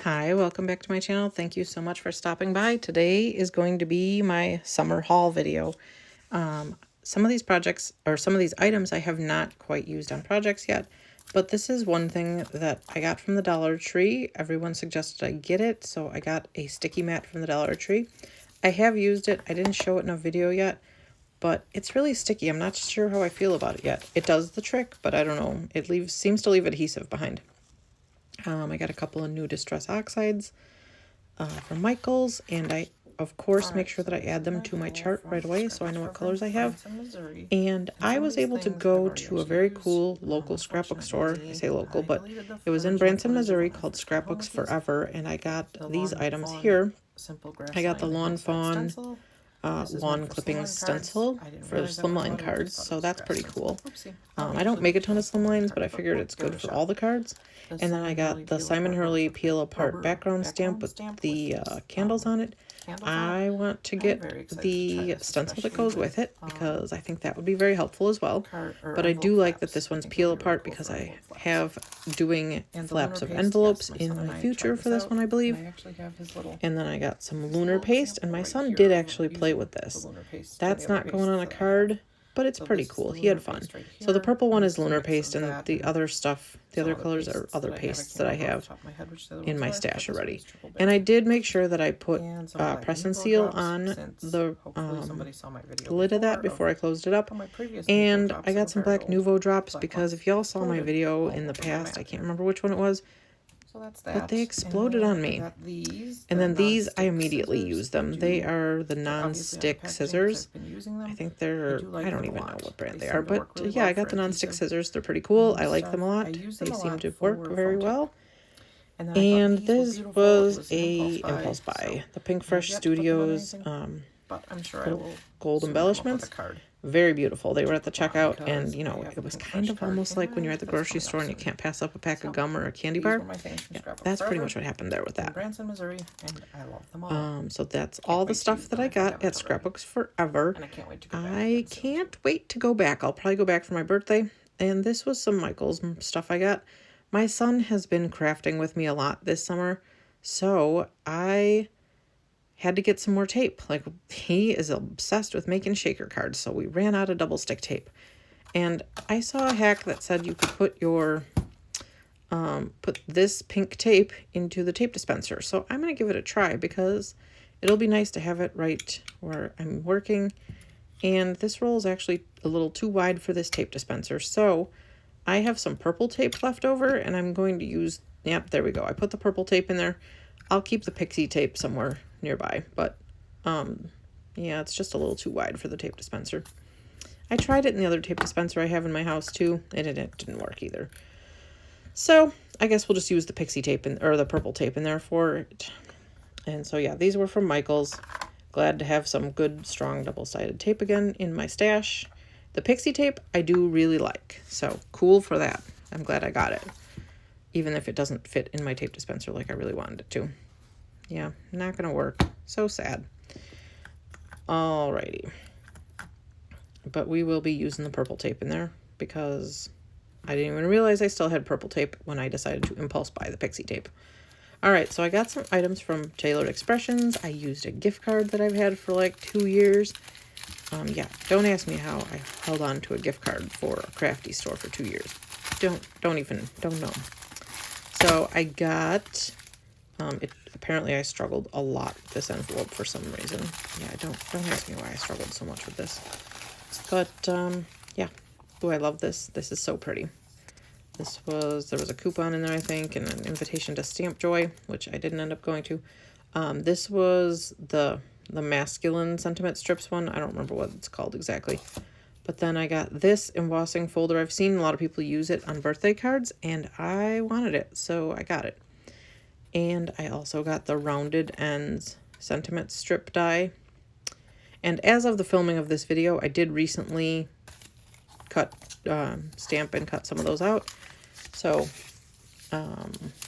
Hi, welcome back to my channel. Thank you so much for stopping by. Today is going to be my summer haul video. Some of these projects, or some of these items, I have not quite used on projects yet, but this is one thing that I got from the Dollar Tree. Everyone suggested I get it, so I got a sticky mat from the Dollar Tree. I have used it. I didn't show it in a video yet, but it's really sticky. I'm not sure how I feel about it yet. It does the trick, but I don't know. It seems to leave adhesive behind. I got a couple of new Distress Oxides from Michaels, and I, of course, make sure that I add them to my chart right away so I know what colors I have. And I was able to go to a very cool local scrapbook store. I say local, but it was in Branson, Missouri, called Scrapbooks Forever, and I got these items here. I got the Lawn Fawn lawn clipping stencil for slimline cards, so that's pretty cool. I don't make a ton of slimlines, but I figured it's good for all the cards. And then I got the Simon Hurley peel apart background stamp with the candles on it. I want to get the stencil that goes with it because I think that would be very helpful as well. But I do like that this one's peel apart because I have doing flaps of envelopes in my future for this one, I believe. And then I got some lunar paste, and my son did actually play with this. That's not going on a card, but it's pretty cool. He had fun. So the purple one is lunar paste, and the other stuff, the other colors are other pastes that I have in my stash already. And I did make sure that I put press and seal on the lid of that before I closed it up. And I got some black Nuvo drops because if y'all saw my video in the past, I can't remember which one it was, but they exploded on me. And then these, I immediately use them. They are the non-stick scissors. I think they're, I don't even know what brand they are, but yeah, I got the non-stick scissors. They're pretty cool. I like them a lot. They seem to work very well. And this was a impulse buy. The Pink Fresh Studios gold embellishments. Very beautiful. They were at the checkout, and you know, it was kind of almost like when you're at the grocery store and you can't pass up a pack of gum or a candy bar. Yeah, that's pretty much what happened there with that. So that's all the stuff that I got at Scrapbooks Forever. I can't wait to go back. I'll probably go back for my birthday. And this was some Michaels stuff I got. My son has been crafting with me a lot this summer, so I had to get some more tape. Like, he is obsessed with making shaker cards, so we ran out of double stick tape. And I saw a hack that said you could put your put this pink tape into the tape dispenser. So I'm going to give it a try because it'll be nice to have it right where I'm working. And this roll is actually a little too wide for this tape dispenser. So I have some purple tape left over, and I'm going to use, yep, there we go. I put the purple tape in there. I'll keep the pixie tape somewhere nearby, but yeah, it's just a little too wide for the tape dispenser. I tried it in the other tape dispenser I have in my house too, and it didn't work either. So I guess we'll just use the pixie tape or the purple tape in there for it. And so yeah, these were from Michaels. Glad to have some good strong double-sided tape again in my stash. The pixie tape I do really like, so cool for that. I'm glad I got it, even if it doesn't fit in my tape dispenser like I really wanted it to. Yeah, not gonna work. So sad. Alrighty. But we will be using the purple tape in there because I didn't even realize I still had purple tape when I decided to impulse buy the pixie tape. Alright, so I got some items from Tailored Expressions. I used a gift card that I've had for like 2 years. Yeah, don't ask me how I held on to a gift card for a crafty store for 2 years. Don't know. So I got, apparently I struggled a lot with this envelope for some reason. Yeah, don't ask me why I struggled so much with this. But, yeah. Ooh, I love this. This is so pretty. There was a coupon in there, I think, and an invitation to Stamp Joy, which I didn't end up going to. This was the masculine sentiment strips one. I don't remember what it's called exactly. But then I got this embossing folder. I've seen a lot of people use it on birthday cards, and I wanted it, so I got it. And I also got the rounded ends sentiment strip die. And as of the filming of this video, I did recently stamp and cut some of those out. So,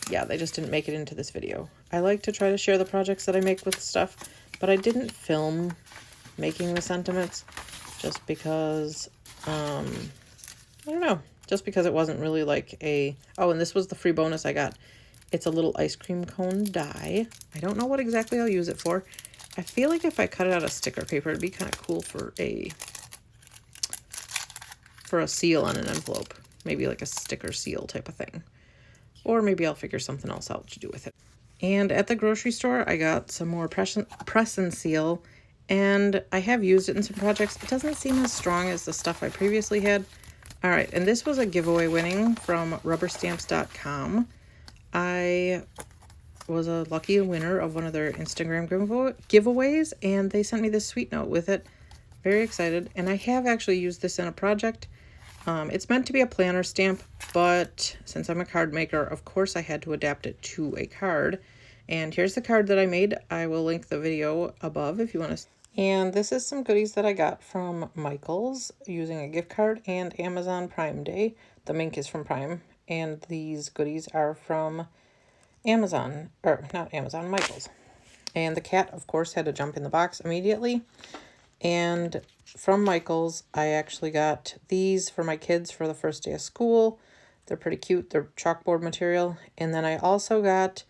yeah, they just didn't make it into this video. I like to try to share the projects that I make with stuff, but I didn't film making the sentiments just because, I don't know, just because it wasn't really like oh, and this was the free bonus I got It's a little ice cream cone die. I don't know what exactly I'll use it for. I feel like if I cut it out of sticker paper, it'd be kind of cool for a seal on an envelope. Maybe like a sticker seal type of thing. Or maybe I'll figure something else out to do with it. And at the grocery store, I got some more press and seal. And I have used it in some projects. It doesn't seem as strong as the stuff I previously had. All right, and this was a giveaway winning from rubberstamps.com. I was a lucky winner of one of their Instagram giveaways, and they sent me this sweet note with it. Very excited. And I have actually used this in a project. It's meant to be a planner stamp, but since I'm a card maker, of course I had to adapt it to a card. And here's the card that I made. I will link the video above if you want to. And this is some goodies that I got from Michael's using a gift card and Amazon Prime Day. The mink is from Prime, and these goodies are from Amazon, or not Amazon, Michael's. And the cat, of course, had to jump in the box immediately. And from Michael's, I actually got these for my kids for the first day of school. They're pretty cute. They're chalkboard material. And then I also got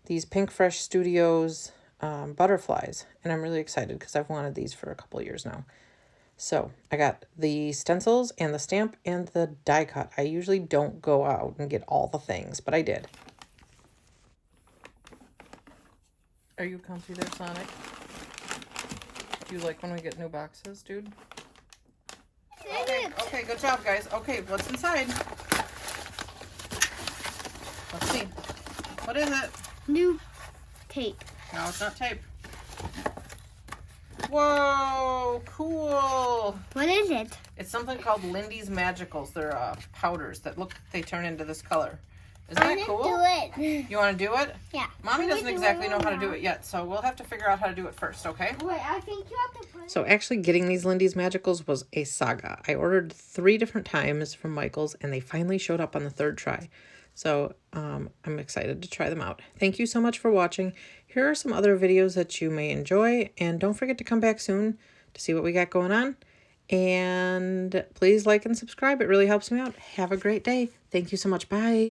these Pink Fresh Studios butterflies. And I'm really excited because I've wanted these for a couple of years now. So I got the stencils and the stamp and the die cut. I usually don't go out and get all the things, but I did. Are you comfy there, Sonic? Do you like when we get new boxes, dude? Okay, good job, guys. Okay, what's inside? Let's see. What is it? New tape. No, it's not tape. Whoa, cool. What is it? It's something called Lindy's Magicals. They're powders that they turn into this color. Isn't that cool? Do it. You want to do it? Yeah. Mommy doesn't exactly know how to do it yet, so we'll have to figure out how to do it first, okay? Wait, I think you have to put it. So actually getting these Lindy's Magicals was a saga. I ordered 3 different times from Michael's, and they finally showed up on the 3rd try. So I'm excited to try them out. Thank you so much for watching. Here are some other videos that you may enjoy, and don't forget to come back soon to see what we got going on. And please like and subscribe. It really helps me out. Have a great day. Thank you so much. Bye.